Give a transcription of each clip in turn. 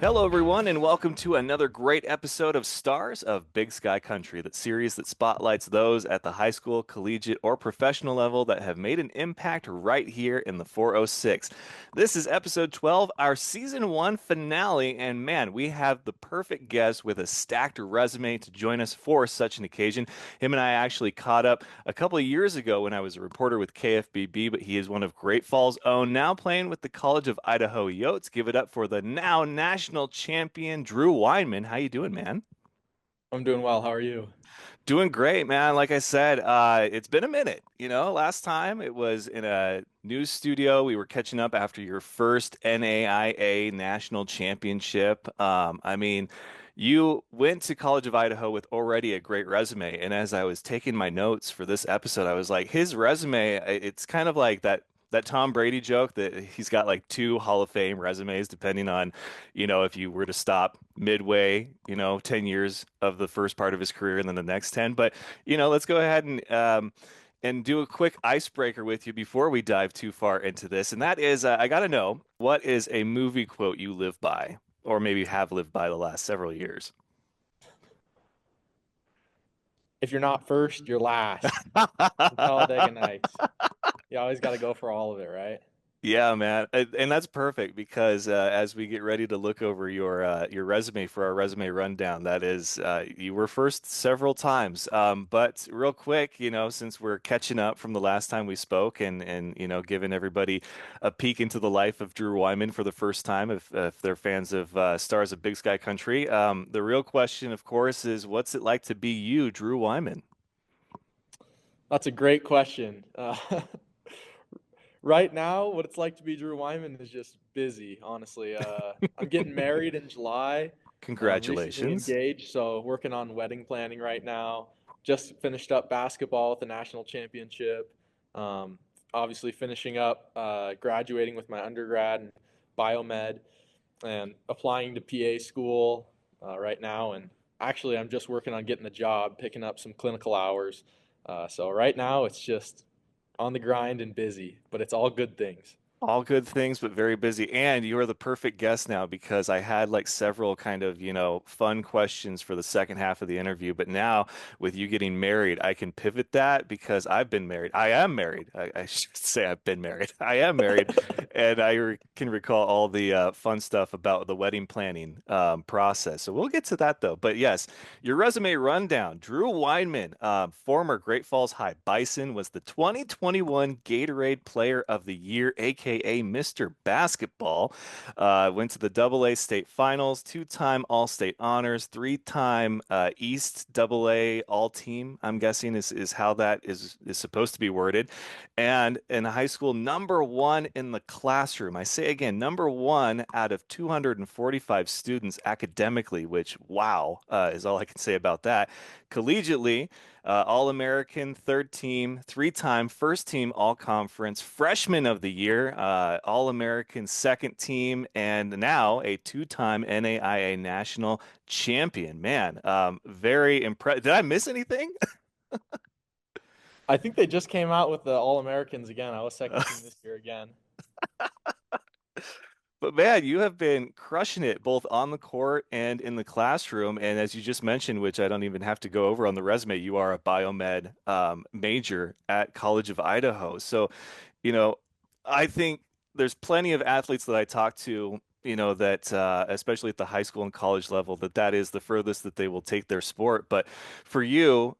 Hello, everyone, and welcome to another great episode of Stars of Big Sky Country, that series that spotlights those at the high school, collegiate, or professional level that have made an impact right here in the 406. This is episode 12, our season one finale, and man, we have the perfect guest with a stacked resume to join us for such an occasion. Him and I actually caught up a couple of years ago when I was a reporter with KFBB, but he is one of Great Falls' own, now playing with the College of Idaho Yotes. Give it up for the now national champion Drew Wyman. How you doing, man? I'm doing well. How are you? Doing great, man. Like I said, it's been a minute. Last time it was in a news studio. We were catching up after your first NAIA national championship. You went to College of Idaho with already a great resume. And as I was taking my notes for this episode, I was like, his resume, it's kind of like that Tom Brady joke that he's got like two Hall of Fame resumes, depending on, if you were to stop midway, 10 years of the first part of his career and then the next 10. But, let's go ahead and do a quick icebreaker with you before we dive too far into this. And that is, I got to know, what is a movie quote you live by, or maybe have lived by the last several years? If you're not first, you're last. From Talladega Nights. You always got to go for all of it, right? Yeah, man, and that's perfect because as we get ready to look over your resume for our resume rundown, that is, you were first several times. But real quick, since we're catching up from the last time we spoke, and giving everybody a peek into the life of Drew Wyman for the first time, if they're fans of Stars of Big Sky Country, the real question, of course, is what's it like to be you, Drew Wyman? That's a great question. Right now, what it's like to be Drew Wyman is just busy, honestly. I'm getting married in July, recently Congratulations. engaged, so working on wedding planning right now. Just finished up basketball with the national championship. Um, Obviously, finishing up graduating with my undergrad in biomed and applying to PA school right now. And actually, I'm just working on getting the job, picking up some clinical hours. So right now, it's just on the grind and busy, but it's all good things. All good things, but very busy. And you are the perfect guest now because I had like several kind of, fun questions for the second half of the interview. But now with you getting married, I can pivot that because I've been married. I am married. I should say I've been married. I am married. And can recall all the fun stuff about the wedding planning process. So we'll get to that though. But yes, your resume rundown. Drew Wyman, former Great Falls High Bison, was the 2021 Gatorade Player of the Year, aka Mr. Basketball. Went to the AA state finals, two-time All-State honors, three-time East AA All-Team. I'm guessing is how that is supposed to be worded. And in high school, number one in the classroom. I say again, number one out of 245 students academically, which wow, is all I can say about that. Collegiately, All-American, third team, three-time first team All-Conference, freshman of the year, All-American second team, and now a two-time NAIA national champion. Man, very impressed. Did I miss anything? I think they just came out with the All Americans again. I was second team this year again. But man, you have been crushing it both on the court and in the classroom. And as you just mentioned, which I don't even have to go over on the resume, you are a biomed major at College of Idaho. So, you know, I think there's plenty of athletes that I talk to, that especially at the high school and college level, that is the furthest that they will take their sport. But for you,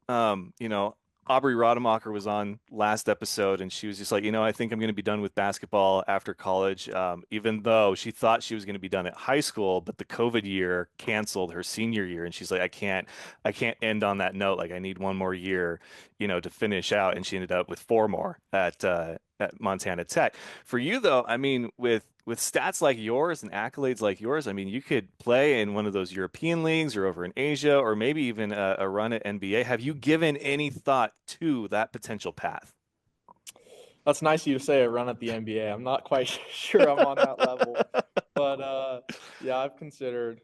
Aubrey Rademacher was on last episode, and she was just like, I think I'm going to be done with basketball after college, even though she thought she was going to be done at high school, but the COVID year canceled her senior year, and she's like, I can't end on that note. Like, I need one more year, to finish out, and she ended up with four more at Montana Tech. For you, though, I mean, with stats like yours and accolades like yours, I mean, you could play in one of those European leagues or over in Asia, or maybe even a run at NBA. Have you given any thought to that potential path? That's nice of you to say a run at the NBA. I'm not quite sure I'm on that level, but yeah, I've considered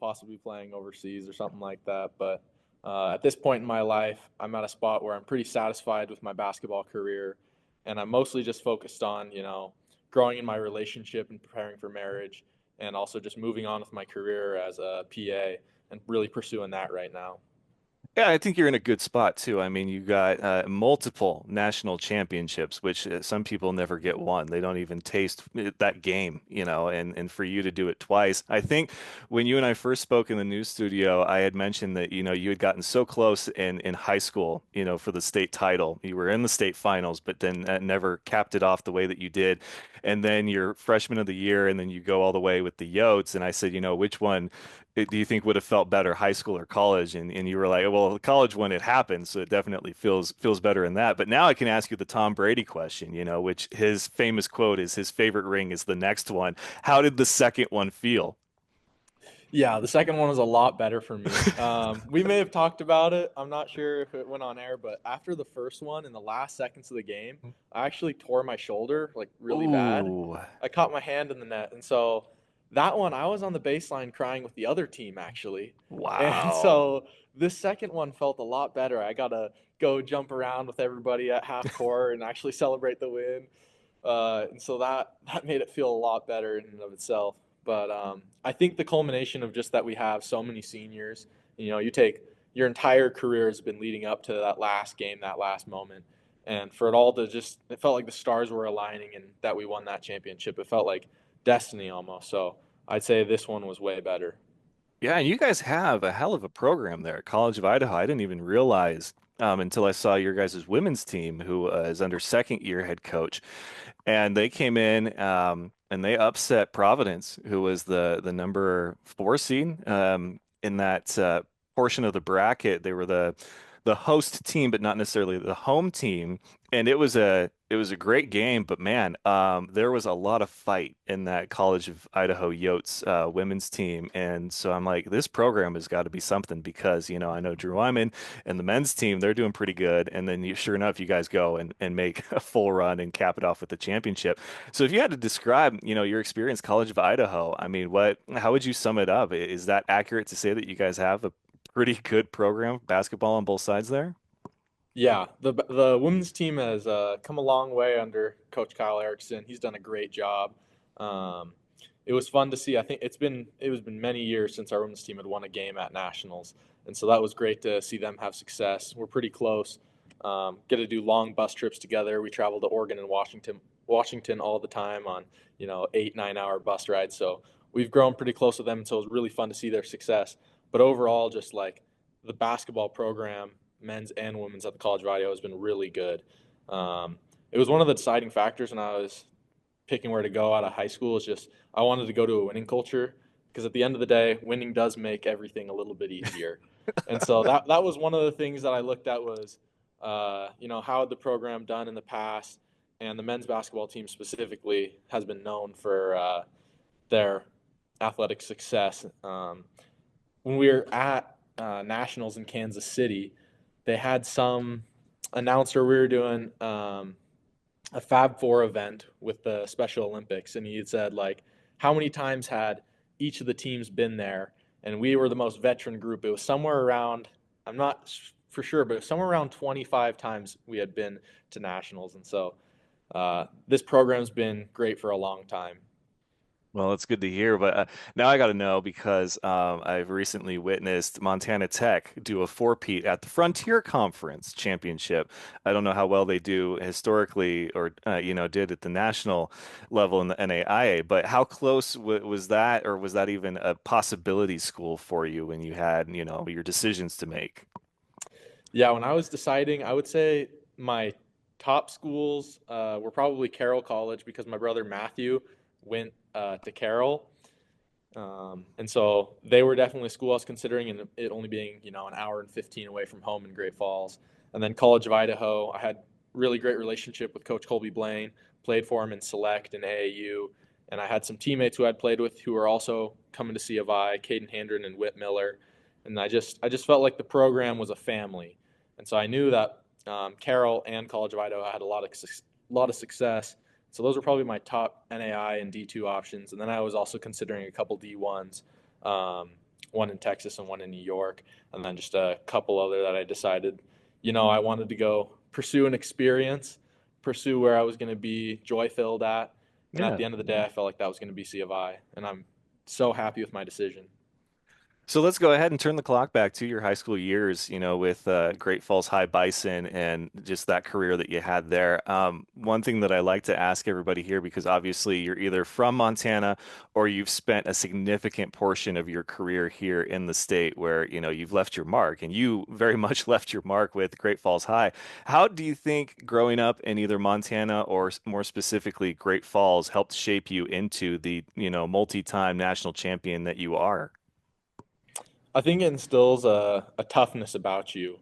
possibly playing overseas or something like that. But at this point in my life, I'm at a spot where I'm pretty satisfied with my basketball career, and I'm mostly just focused on growing in my relationship and preparing for marriage. and also just moving on with my career as a PA and really pursuing that right now. Yeah, I think you're in a good spot too. I mean, you got multiple national championships, which some people never get one. They don't even taste that game, and for you to do it twice. I think when you and I first spoke in the news studio, I had mentioned that, you had gotten so close in high school, for the state title. You were in the state finals, but then never capped it off the way that you did. And then you're freshman of the year, and then you go all the way with the Yotes. And I said, which one do you think would have felt better, high school or college? And you were like, well, college when it happened, so it definitely feels better in that. But now I can ask you the Tom Brady question, which his famous quote is his favorite ring is the next one. How did the second one feel? Yeah, the second one was a lot better for me. We may have talked about it. I'm not sure if it went on air, but after the first one, in the last seconds of the game, I actually tore my shoulder like really bad. Ooh, I caught my hand in the net, and so that one I was on the baseline crying with the other team actually, and wow. so this second one felt a lot better. I got to go jump around with everybody at half court and actually celebrate the win. And so that made it feel a lot better in and of itself. But I think the culmination of just that we have so many seniors. You take your entire career has been leading up to that last game, that last moment, and for it all to just it felt like the stars were aligning and that we won that championship. It felt like destiny almost. So I'd say this one was way better. Yeah, and you guys have a hell of a program there at College of Idaho. I didn't even realize until I saw your guys' women's team, who is under second year head coach. And they came in and they upset Providence, who was the number 4 seed in that portion of the bracket. They were the host team, but not necessarily the home team. And it was a great game, but man, there was a lot of fight in that College of Idaho Yotes women's team, and so I'm like, this program has got to be something because I know Drew Wyman and the men's team, they're doing pretty good. And then sure enough, you guys go and make a full run and cap it off with the championship. So if you had to describe, your experience College of Idaho, I mean, how would you sum it up? Is that accurate to say that you guys have a pretty good program, basketball on both sides there? Yeah, the women's team has come a long way under Coach Kyle Erickson. He's done a great job. Um, it was fun to see. I think it was been many years since our women's team had won a game at nationals, and so that was great to see them have success. We're pretty close. Get to do long bus trips together. We travel to Oregon and Washington all the time on 8-9 hour bus rides. So we've grown pretty close with them, and so it was really fun to see their success. But overall, just like the basketball program, men's and women's at the College of Idaho has been really good. It was one of the deciding factors when I was picking where to go out of high school. Is just I wanted to go to a winning culture because at the end of the day, winning does make everything a little bit easier. And so that was one of the things that I looked at was, how had the program done in the past, and the men's basketball team specifically has been known for their athletic success. When we were at nationals in Kansas City, they had some announcer. We were doing a Fab 4 event with the Special Olympics, and he had said like, how many times had each of the teams been there? And we were the most veteran group. It was somewhere around, I'm not for sure, but it was somewhere around 25 times we had been to nationals. And so this program's been great for a long time. Well, it's good to hear, but now I got to know because I've recently witnessed Montana Tech do a four-peat at the Frontier Conference Championship. I don't know how well they do historically or did at the national level in the NAIA, but how close was that, or was that even a possibility school for you when you had, your decisions to make? Yeah, when I was deciding, I would say my top schools were probably Carroll College because my brother Matthew went to Carroll. And so they were definitely a school I was considering, and it only being, an hour and 15 away from home in Great Falls. And then College of Idaho, I had really great relationship with Coach Colby Blaine, played for him in Select and AAU. And I had some teammates who I'd played with who were also coming to C of I, Caden Handren and Whit Miller. And I just felt like the program was a family. And so I knew that Carroll and College of Idaho had a lot of success. So those were probably my top NAI and D2 options. And then I was also considering a couple D1s, one in Texas and one in New York, and then just a couple other that I decided, I wanted to go pursue an experience, pursue where I was going to be joy filled at. And at Yeah. the end of the day, I felt like that was going to be C of I. And I'm so happy with my decision. So let's go ahead and turn the clock back to your high school years, with Great Falls High Bison and just that career that you had there. One thing that I like to ask everybody here, because obviously you're either from Montana or you've spent a significant portion of your career here in the state where, you've left your mark, and you very much left your mark with Great Falls High. How do you think growing up in either Montana or more specifically Great Falls helped shape you into the, multi-time national champion that you are? I think it instills a toughness about you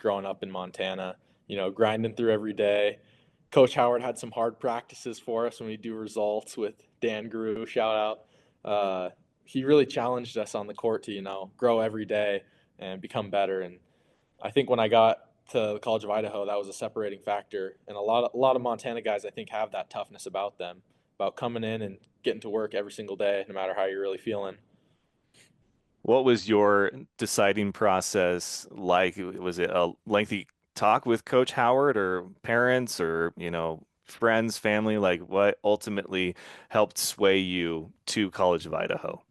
growing up in Montana, grinding through every day. Coach Howard had some hard practices for us when we do results with Dan Guru, shout out. He really challenged us on the court to, grow every day and become better. And I think when I got to the College of Idaho, that was a separating factor. And a lot of Montana guys, I think, have that toughness about them, about coming in and getting to work every single day, no matter how you're really feeling. What was your deciding process like? Was it a lengthy talk with Coach Howard or parents or, friends, family? Like what ultimately helped sway you to College of Idaho?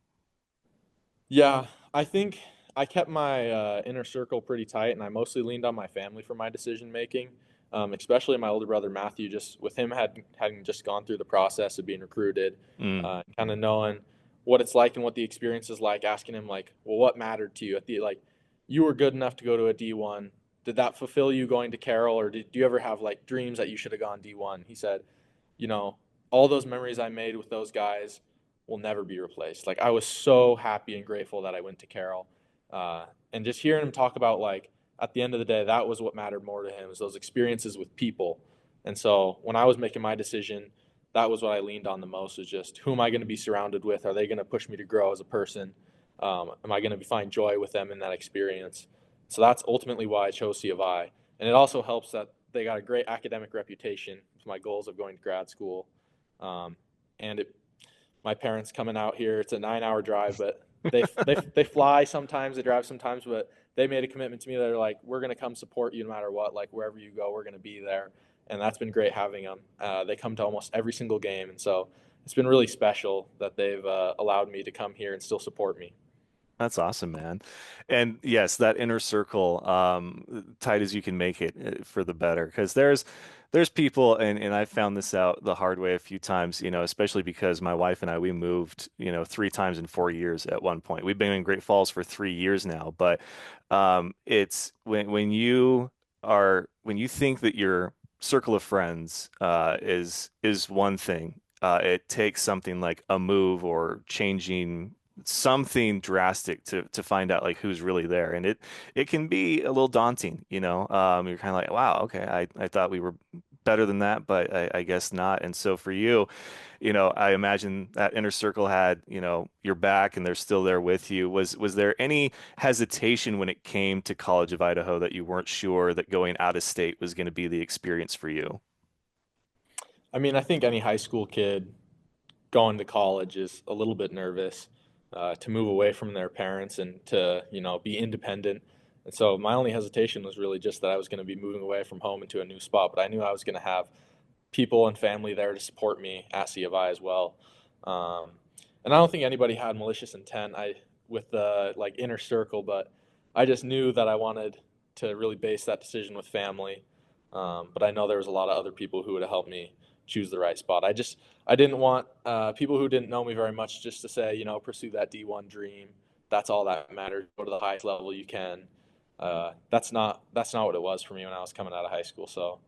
Yeah, I think I kept my inner circle pretty tight, and I mostly leaned on my family for my decision making, especially my older brother Matthew. Just with him having just gone through the process of being recruited, Mm. kind of knowing what it's like and what the experience is like. Asking him like, well, what mattered to you at the like, you were good enough to go to a D1. Did that fulfill you going to Carroll, or do you ever have like dreams that you should have gone D1? He said, you know, all those memories I made with those guys will never be replaced. Like I was so happy and grateful that I went to Carroll, and just hearing him talk about like at the end of the day, that was what mattered more to him was those experiences with people. And so when I was making my decision, that was what I leaned on the most was just who am I going to be surrounded with? Are they going to push me to grow as a person? Am I going to find joy with them in that experience? So that's ultimately why I chose C of I. And it also helps that they got a great academic reputation with my goals of going to grad school. Um, and my parents coming out here. It's a 9 hour drive, but they fly sometimes, they drive sometimes, but they made a commitment to me. They're like, we're gonna come support you no matter what. Like wherever you go, we're gonna be there, and that's been great having them. They come to almost every single game, and so it's been really special that they've allowed me to come here and still support me. That's awesome, man. And yes, that inner circle, tight as you can make it for the better. Because there's people, and I found this out the hard way a few times, especially because my wife and I, we moved, 3 times in 4 years at one point. We've been in Great Falls for 3 years now, but it's when you think that your circle of friends is one thing, it takes something like a move or changing something drastic to find out like who's really there, and it can be a little daunting. You're kind of like, wow, okay, I thought we were better than that, but I guess not. And so for you, I imagine that inner circle had, your back, and they're still there with you. Was there any hesitation when it came to College of Idaho that you weren't sure that going out of state was going to be the experience for you? I mean, I think any high school kid going to college is a little bit nervous to move away from their parents and to be independent. And so my only hesitation was really just that I was going to be moving away from home into a new spot, but I knew I was going to have people and family there to support me at C of I as well. Um, and I don't think anybody had malicious intent. With the like inner circle, but I just knew that I wanted to really base that decision with family. But I know there was a lot of other people who would have helped me choose the right spot. I didn't want people who didn't know me very much just to say, pursue that D1 dream. That's all that matters. Go to the highest level you can. That's not what it was for me when I was coming out of high school. So,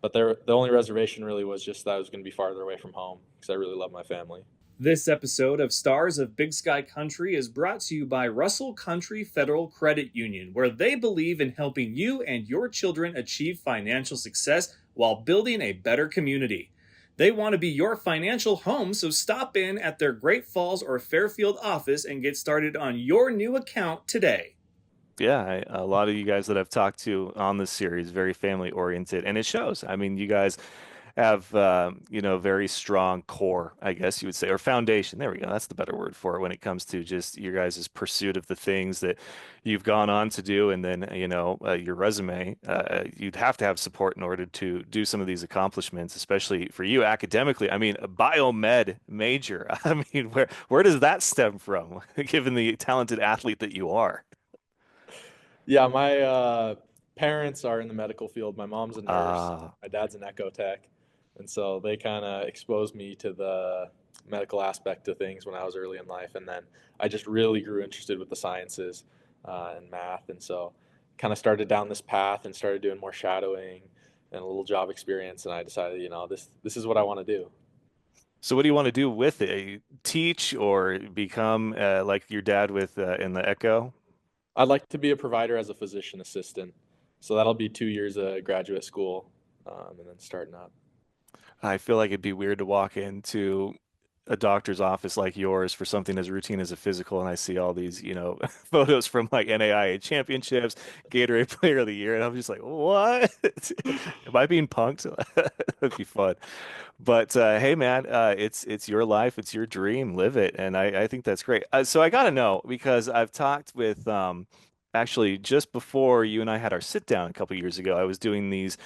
but the only reservation really was just that I was going to be farther away from home because I really love my family. This episode of Stars of Big Sky Country is brought to you by Russell Country Federal Credit Union, where they believe in helping you and your children achieve financial success while building a better community. They want to be your financial home, so stop in at their Great Falls or Fairfield office and get started on your new account today. Yeah, a lot of you guys that I've talked to on this series, very family oriented, and it shows. I mean, you guys have very strong core, I guess you would say, or foundation. There we go. That's the better word for it when it comes to just your guys' pursuit of the things that you've gone on to do, and then your resume. You'd have to have support in order to do some of these accomplishments, especially for you academically. I mean, a biomed major. I mean, where does that stem from, given the talented athlete that you are? Yeah, my parents are in the medical field. My mom's a nurse, Ah. my dad's an echo tech, and so they kind of exposed me to the medical aspect of things when I was early in life. And then I just really grew interested with the sciences and math, and so kind of started down this path and started doing more shadowing and a little job experience. And I decided, this is what I want to do. So what do you want to do with it? Teach or become like your dad with in the Echo? I'd like to be a provider as a physician assistant, so that'll be 2 years of graduate school, and then starting up. I feel like it'd be weird to walk into a doctor's office like yours for something as routine as a physical, and I see all these, photos from like NAIA championships, Gatorade Player of the Year, and I'm just like, what? Am I being punked? That'd be fun. But hey, man, it's your life, it's your dream, live it, and I think that's great. So I gotta know because I've talked with actually just before you and I had our sit down a couple years ago, I was doing these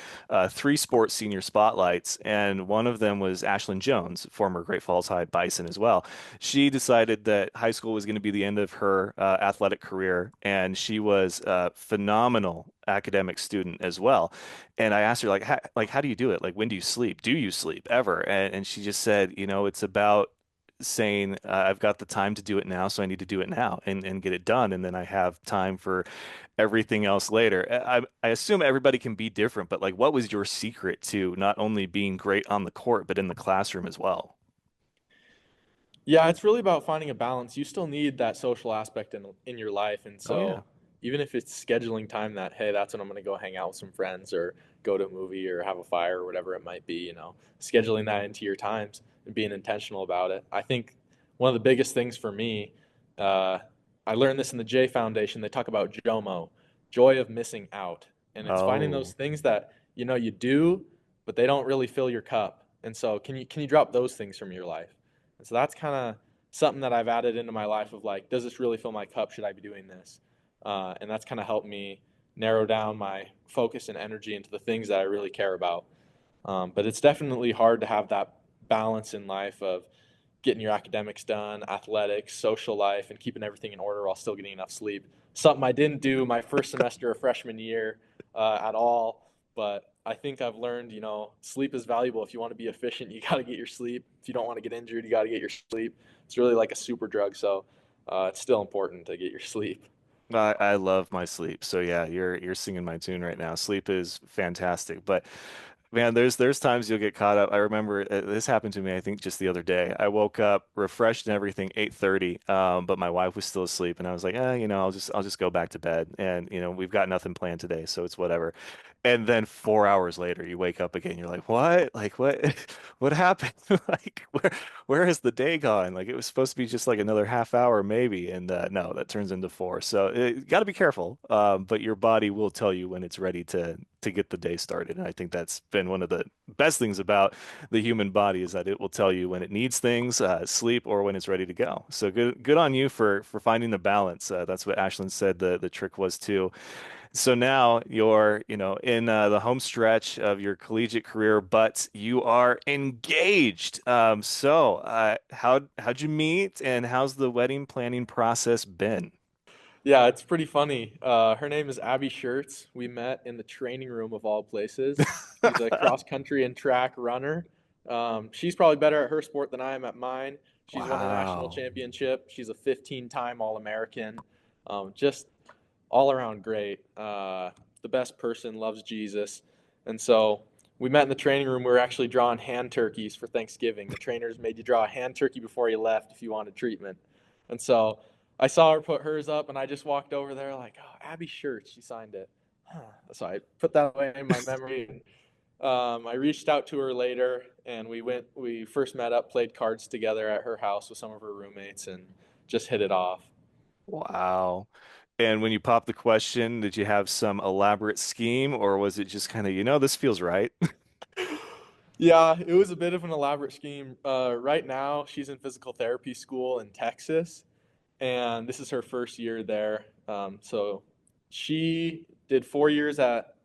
three sports senior spotlights, and one of them was Ashlyn Jones, former Great Falls High Bison as well. She decided that high school was going to be the end of her athletic career, and she was a phenomenal academic student as well. And I asked her how do you do it? Like when do you sleep? Do you sleep ever? And she just said, it's about saying I've got the time to do it now, so I need to do it now and get it done, and then I have time for everything else later. I assume everybody can be different, but like, what was your secret to not only being great on the court, but in the classroom as well? Yeah, it's really about finding a balance. You still need that social aspect in your life, and Oh yeah. so even if it's scheduling time that hey, that's when I'm going to go hang out with some friends or go to a movie or have a fire or whatever it might be, scheduling that into your times and being intentional about it. I think one of the biggest things for me, uh, I learned this in the J Foundation. They talk about JOMO, joy of missing out, and it's finding those Oh. things that you do, but they don't really fill your cup. And so, can you drop those things from your life? And so that's kind of something that I've added into my life of like, does this really fill my cup? Should I be doing this? And that's kind of helped me narrow down my focus and energy into the things that I really care about. But it's definitely hard to have that balance in life of getting your academics done, athletics, social life, and keeping everything in order while still getting enough sleep. Something I didn't do my first semester of freshman year at all, but I think I've learned, sleep is valuable. If you want to be efficient, you got to get your sleep. If you don't want to get injured, you got to get your sleep. It's really like a super drug, so it's still important to get your sleep. I love my sleep. So yeah, you're singing my tune right now. Sleep is fantastic. But man, there's times you'll get caught up. I remember this happened to me, I think just the other day. I woke up refreshed and everything, 8:30, but my wife was still asleep, and I was like, I'll just go back to bed, and we've got nothing planned today, so it's whatever. And then 4 hours later, you wake up again. You're like, what? Like what? What happened? Like where has the day gone? Like it was supposed to be just like another half hour maybe, and no, that turns into four. So you got to be careful. But your body will tell you when it's ready to get the day started. And I think that's been one of the best things about the human body is that it will tell you when it needs things, sleep, or when it's ready to go. So good on you for finding the balance. That's what Ashlyn said the trick was too. So now you're, in the home stretch of your collegiate career, but you are engaged. So how'd you meet, and how's the wedding planning process been? Yeah, it's pretty funny. Her name is Abby Schertz. We met in the training room of all places. She's a cross country and track runner. She's probably better at her sport than I am at mine. She's won a national Wow. championship. She's a 15-time All American. Just all around great. The best person, loves Jesus. And so we met in the training room. We were actually drawing hand turkeys for Thanksgiving. The trainers made you draw a hand turkey before you left if you wanted treatment. And so I saw her put hers up, and I just walked over there like, oh, Abby Shirt, she signed it. Huh. So I put that away in my memory. I reached out to her later, and we first met up, played cards together at her house with some of her roommates, and just hit it off. Wow. And when you popped the question, did you have some elaborate scheme, or was it just kind of, this feels right? Yeah, it was a bit of an elaborate scheme. Right now, she's in physical therapy school in Texas, and this is her first year there. So she did 4 years at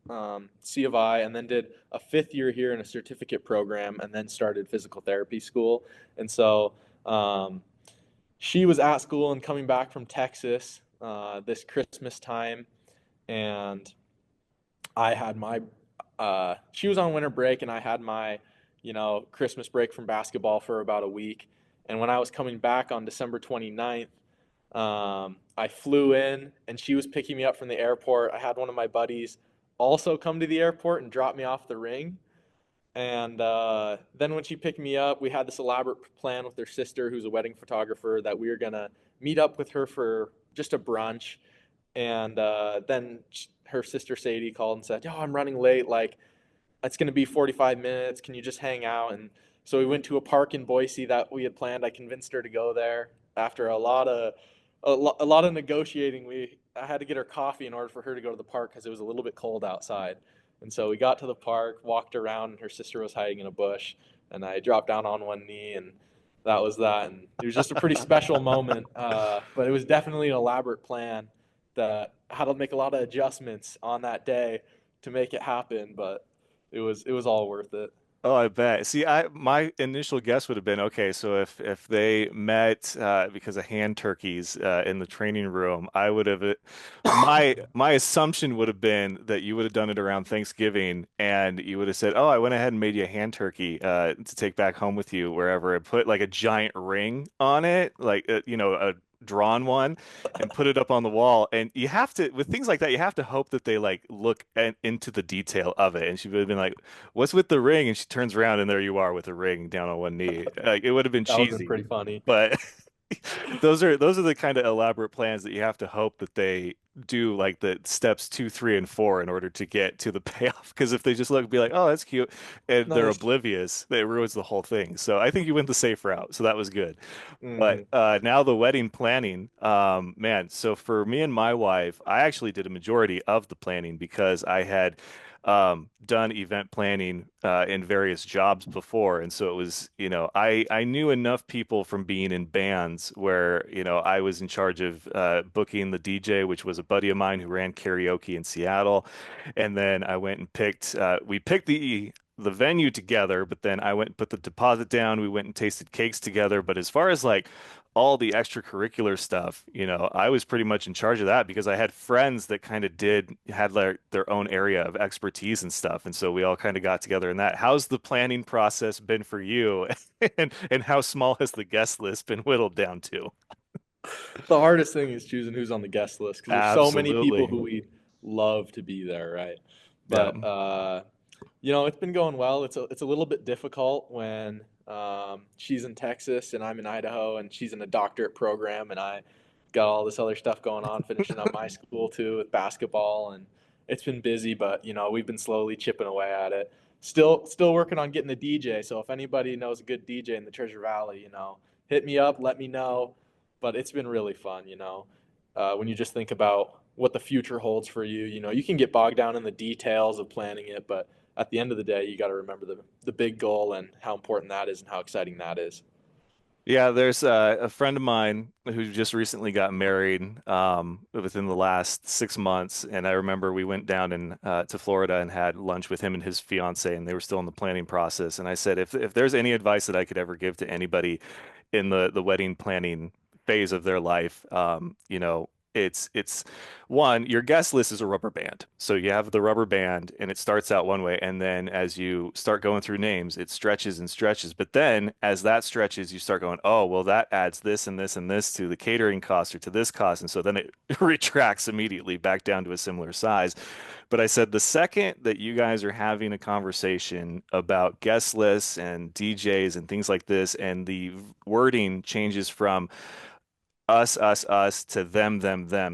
C of I, and then did a fifth year here in a certificate program, and then started physical therapy school. And so um, she was at school and coming back from Texas this Christmas time, and I had my she was on winter break and I had my, Christmas break from basketball for about a week. And when I was coming back on December 29th, I flew in and she was picking me up from the airport. I had one of my buddies also come to the airport and drop me off the ring. And then when she picked me up, we had this elaborate plan with her sister, who's a wedding photographer, that we were gonna meet up with her for just a brunch. And then her sister Sadie called and said, "Yo, I'm running late. Like, it's going to be 45 minutes. Can you just hang out?" And so we went to a park in Boise that we had planned. I convinced her to go there after a lot of negotiating. I had to get her coffee in order for her to go to the park because it was a little bit cold outside. And so we got to the park, walked around, and her sister was hiding in a bush. And I dropped down on one knee, and that was that. And it was just a pretty special moment. But it was definitely an elaborate plan that had to make a lot of adjustments on that day to make it happen. But it was all worth it. Oh, I bet. See, my initial guess would have been okay. So if they met because of hand turkeys in the training room, I would have my assumption would have been that you would have done it around Thanksgiving, and you would have said, "Oh, I went ahead and made you a hand turkey to take back home with you wherever, and put like a giant ring on it, like a drawn one, and put it up on the wall." And you have to, with things like that, you have to hope that they like look into the detail of it. And she would have been like, "What's with the ring?" And she turns around and there you are with a ring down on one knee. Like it would have been That would have been cheesy, pretty funny. but those are the kind of elaborate plans that you have to hope that they do like the steps two, three, and four in order to get to the payoff. Because if they just look and be like, "Oh, that's cute," and they're Nice. oblivious, it ruins the whole thing. So I think you went the safe route. So that was good. But Hmm. now the wedding planning, man. So for me and my wife, I actually did a majority of the planning because I had done event planning in various jobs before, and so it was, I knew enough people from being in bands where, I was in charge of booking the DJ, which was a buddy of mine who ran karaoke in Seattle, and then I went and we picked the venue together, but then I went and put the deposit down. We went and tasted cakes together. But as far as like all the extracurricular stuff, I was pretty much in charge of that because I had friends that kind of had their own area of expertise and stuff. And so we all kind of got together in that. How's the planning process been for you? And how small has the guest list been whittled down to? The hardest thing is choosing who's on the guest list because there's so many people Absolutely. who we love to be there, right? Yeah. But it's been going well. It's a little bit difficult when she's in Texas and I'm in Idaho, and she's in a doctorate program, and I got all this other stuff going on, finishing up my school too with basketball, and it's been busy. But we've been slowly chipping away at it. Still working on getting a DJ. So if anybody knows a good DJ in the Treasure Valley, hit me up, let me know. But it's been really fun. When you just think about what the future holds for you. You can get bogged down in the details of planning it, but at the end of the day, you got to remember the big goal and how important that is and how exciting that is. Yeah, there's a friend of mine who just recently got married within the last 6 months, and I remember we went down to Florida and had lunch with him and his fiance, and they were still in the planning process. And I said, if there's any advice that I could ever give to anybody in the wedding planning phase of their life, it's one, your guest list is a rubber band. So you have the rubber band and it starts out one way. And then as you start going through names, it stretches and stretches. But then as that stretches, you start going, "Oh, well, that adds this and this and this to the catering cost or to this cost." And so then it retracts immediately back down to a similar size. But I said the second that you guys are having a conversation about guest lists and DJs and things like this, and the wording changes from us to them,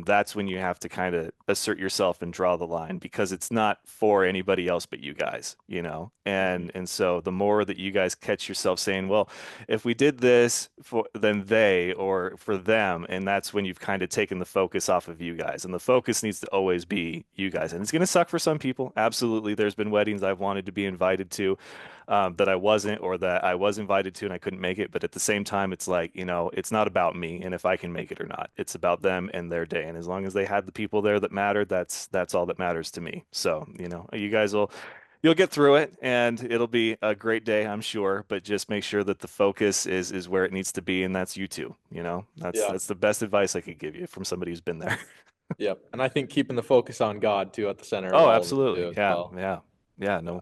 that's when you have to kind of assert yourself and draw the line because it's not for anybody else but you guys, you know? Mhm. And so the more that you guys catch yourself saying, well, if we did this for then they or for them, and that's when you've kind of taken the focus off of you guys. And the focus needs to always be you guys. And it's going to suck for some people. Absolutely. There's been weddings I've wanted to be invited to that I wasn't, or that I was invited to and I couldn't make it. But at the same time, it's like, you know, it's not about me and if I can make it or not. It's about them and their day. And as long as they had the people there that mattered, that's all that matters to me. So, you know, you guys will you'll get through it and it'll be a great day, I'm sure. But just make sure that the focus is where it needs to be, and that's you two. You know, Yeah. that's the best advice I could give you from somebody who's been there. Yep. And I think keeping the focus on God too at the center of Oh, all of it too absolutely. as Yeah, well. yeah. Yeah, Yeah. no,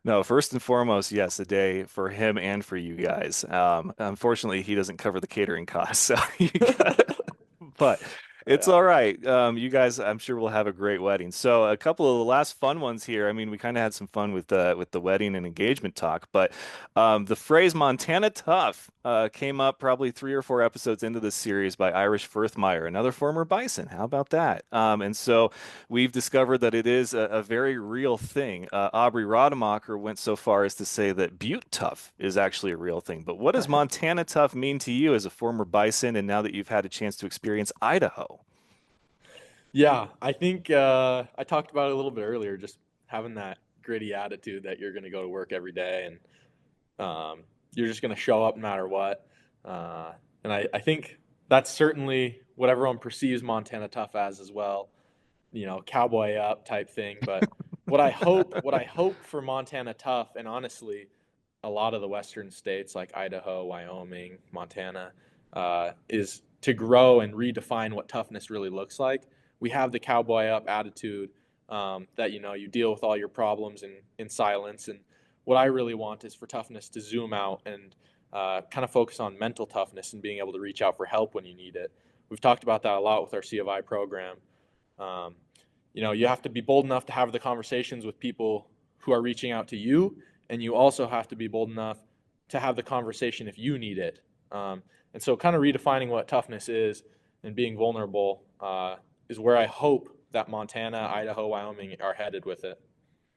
no, first and foremost, yes, a day for him and for you guys. Unfortunately, he doesn't cover the catering costs, so you got but it's Yeah. all right. You guys, I'm sure will have a great wedding. So a couple of the last fun ones here. I mean, we kind of had some fun with the wedding and engagement talk, but the phrase "Montana tough" came up probably 3 or 4 episodes into this series by Irish Firthmeyer, another former Bison. How about that? And so we've discovered that it is a very real thing. Aubrey Rademacher went so far as to say that Butte tough is actually a real thing. But what does Montana tough mean to you as a former Bison, and now that you've had a chance to experience Idaho? Yeah, I think I talked about it a little bit earlier, just having that gritty attitude that you're going to go to work every day and you're just going to show up no matter what. Uh, and I think that's certainly what everyone perceives Montana Tough as well. You know, cowboy up type thing. But what I hope for Montana Tough, and honestly, a lot of the western states like Idaho, Wyoming, Montana, is to grow and redefine what toughness really looks like. We have the cowboy up attitude that you know you deal with all your problems in silence, and what I really want is for toughness to zoom out and kind of focus on mental toughness and being able to reach out for help when you need it. We've talked about that a lot with our C of I program. Um, you know, you have to be bold enough to have the conversations with people who are reaching out to you, and you also have to be bold enough to have the conversation if you need it. And so, kind of redefining what toughness is and being vulnerable is where I hope that Montana, Idaho, Wyoming are headed with it.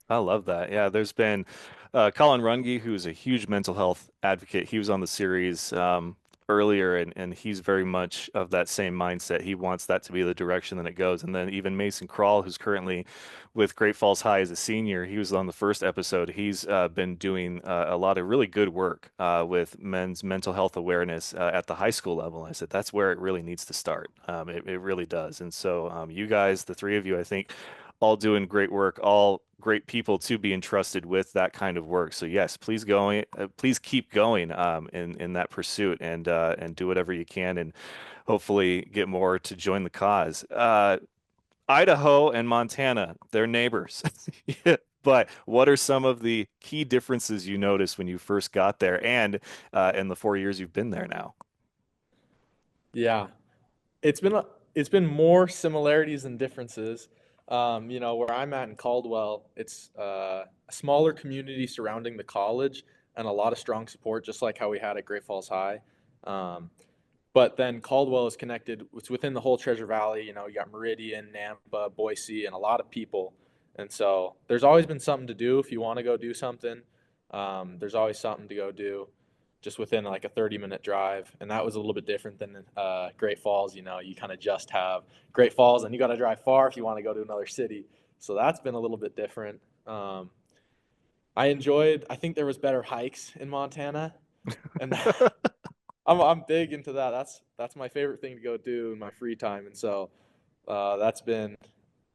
I love that. Yeah, there's been Colin Runge, who's a huge mental health advocate. He was on the series earlier, and he's very much of that same mindset. He wants that to be the direction that it goes. And then even Mason Crawl, who's currently with Great Falls High as a senior, he was on the first episode. He's been doing a lot of really good work with men's mental health awareness at the high school level. I said that's where it really needs to start. It really does. And so you guys, the three of you, I think all doing great work, all great people to be entrusted with that kind of work. So yes, please keep going in that pursuit and do whatever you can and hopefully get more to join the cause. Idaho and Montana, they're neighbors. Yeah. But what are some of the key differences you noticed when you first got there and in the 4 years you've been there now? Yeah, it's been it's been more similarities than differences. You know, where I'm at in Caldwell, it's a smaller community surrounding the college and a lot of strong support, just like how we had at Great Falls High. Um, but then Caldwell is connected. It's within the whole Treasure Valley. You know, you got Meridian, Nampa, Boise, and a lot of people. And so there's always been something to do if you want to go do something. There's always something to go do just within like a 30-minute drive. And that was a little bit different than Great Falls. You know, you kind of just have Great Falls and you got to drive far if you want to go to another city. So that's been a little bit different. I think there was better hikes in Montana. And I'm big into that. That's my favorite thing to go do in my free time, and so that's been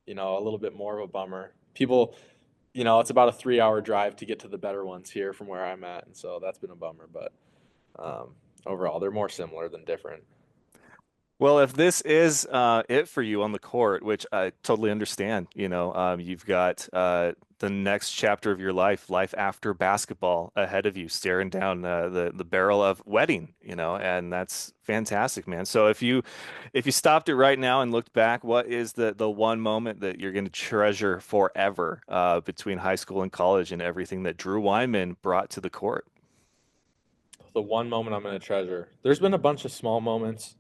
you know a little bit more of a bummer. People, you know, it's about a 3 hour drive to get to the better ones here from where I'm at, and so that's been a bummer. But overall, they're more similar than different. Well, if this is it for you on the court, which I totally understand, you've got the next chapter of your life, life after basketball, ahead of you, staring down the barrel of wedding, and that's fantastic, man. So if you stopped it right now and looked back, what is the one moment that you're going to treasure forever between high school and college and everything that Drew Wyman brought to the court? The one moment I'm going to treasure. There's been a bunch of small moments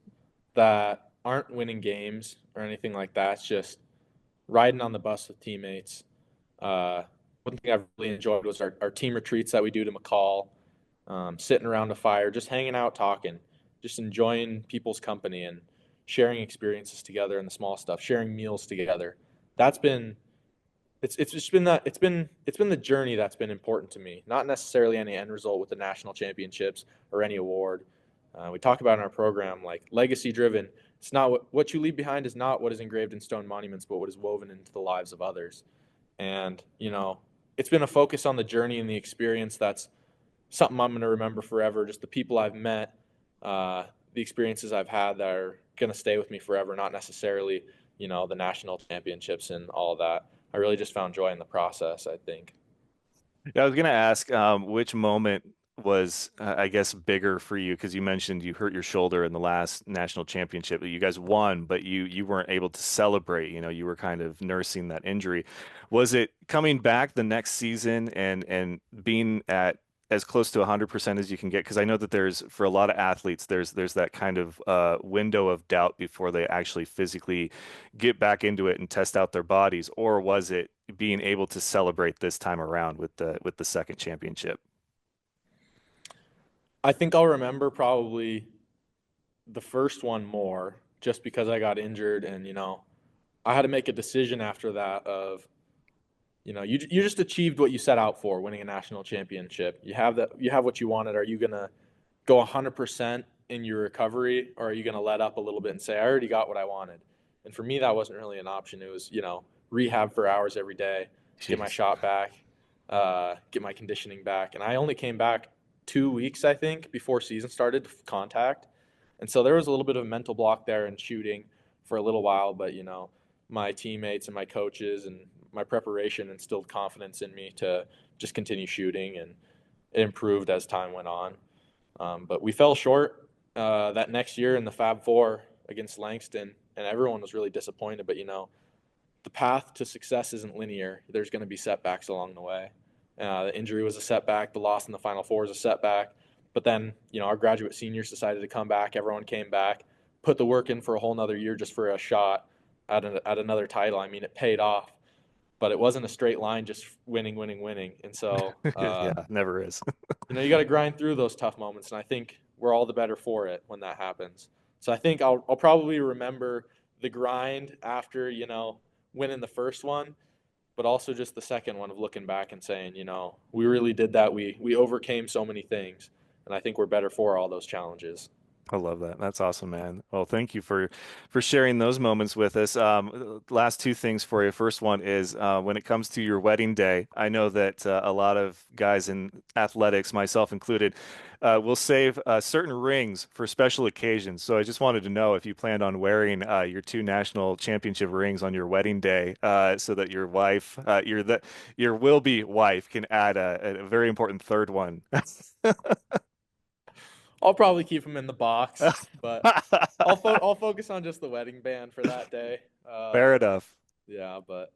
that aren't winning games or anything like that. It's just riding on the bus with teammates. One thing I've really enjoyed was our team retreats that we do to McCall, sitting around a fire, just hanging out, talking, just enjoying people's company and sharing experiences together and the small stuff, sharing meals together. That's been it's just been that it's been the journey that's been important to me, not necessarily any end result with the national championships or any award. We talk about in our program like legacy driven. It's not what you leave behind is not what is engraved in stone monuments, but what is woven into the lives of others. And it's been a focus on the journey and the experience that's something I'm going to remember forever. Just the people I've met, the experiences I've had that are going to stay with me forever, not necessarily, the national championships and all of that. I really just found joy in the process, I think. Yeah, I was gonna ask, which moment was, I guess, bigger for you? Because you mentioned you hurt your shoulder in the last national championship. You guys won, but you weren't able to celebrate. You were kind of nursing that injury. Was it coming back the next season and being at as close to 100% as you can get? Because I know that there's for a lot of athletes, there's that kind of window of doubt before they actually physically get back into it and test out their bodies, or was it being able to celebrate this time around with the second championship? I think I'll remember probably the first one more just because I got injured and, I had to make a decision after that of, you just achieved what you set out for, winning a national championship. You have what you wanted. Are you going to go 100% in your recovery, or are you going to let up a little bit and say, I already got what I wanted? And for me, that wasn't really an option. It was, rehab for hours every day, get my Jeez. shot back, get my conditioning back. And I only came back 2 weeks, I think, before season started to contact. And so there was a little bit of a mental block there in shooting for a little while, but, my teammates and my coaches and my preparation instilled confidence in me to just continue shooting, and it improved as time went on. But we fell short that next year in the Fab Four against Langston, and everyone was really disappointed. But the path to success isn't linear. There's going to be setbacks along the way. The injury was a setback. The loss in the Final Four was a setback. But then, our graduate seniors decided to come back. Everyone came back, put the work in for a whole nother year just for a shot at another title. I mean, it paid off, but it wasn't a straight line, just winning, winning, winning. And so, Yeah, never is. you got to grind through those tough moments, and I think we're all the better for it when that happens. So I think I'll probably remember the grind after winning the first one, but also just the second one of looking back and saying, we really did that. We overcame so many things, and I think we're better for all those challenges. I love that. That's awesome, man. Well, thank you for sharing those moments with us. Last two things for you. First one is when it comes to your wedding day, I know that a lot of guys in athletics, myself included, will save certain rings for special occasions. So I just wanted to know if you planned on wearing your two national championship rings on your wedding day, so that your wife, your will-be wife, can add a very important third one. I'll probably keep them in the box, but I'll focus on just the wedding band for that day. Fair enough. Yeah, but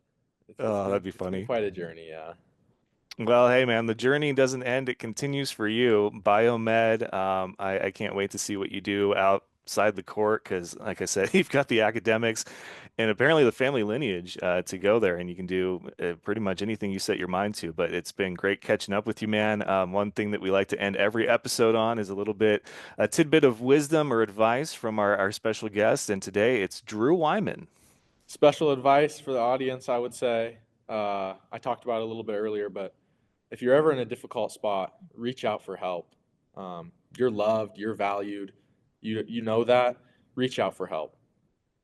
it's Oh, been that'd be it's been funny. quite a journey. Yeah. Well, hey man, the journey doesn't end. It continues for you. Biomed, I can't wait to see what you do outside the court because, like I said, you've got the academics and apparently the family lineage to go there, and you can do pretty much anything you set your mind to. But it's been great catching up with you, man. One thing that we like to end every episode on is a tidbit of wisdom or advice from our special guest, and today it's Drew Wyman. Special advice for the audience, I would say. I talked about it a little bit earlier, but if you're ever in a difficult spot, reach out for help. You're loved, you're valued. You know that. Reach out for help.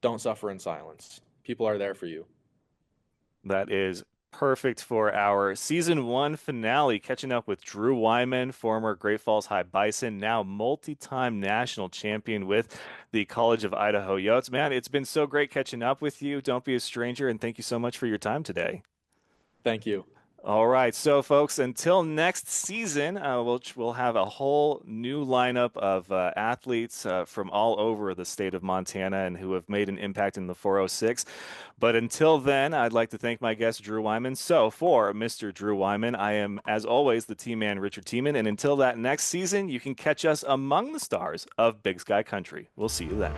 Don't suffer in silence. People are there for you. That is perfect for our season one finale, catching up with Drew Wyman, former Great Falls High Bison, now multi-time national champion with the College of Idaho Yotes. Man, it's been so great catching up with you. Don't be a stranger, and thank you so much for your time today. Thank you. All right, so folks, until next season, we'll have a whole new lineup of athletes from all over the state of Montana and who have made an impact in the 406. But until then, I'd like to thank my guest, Drew Wyman. So for Mr. Drew Wyman, I am, as always, the team man, Richard Teeman. And until that next season, you can catch us among the stars of Big Sky Country. We'll see you then.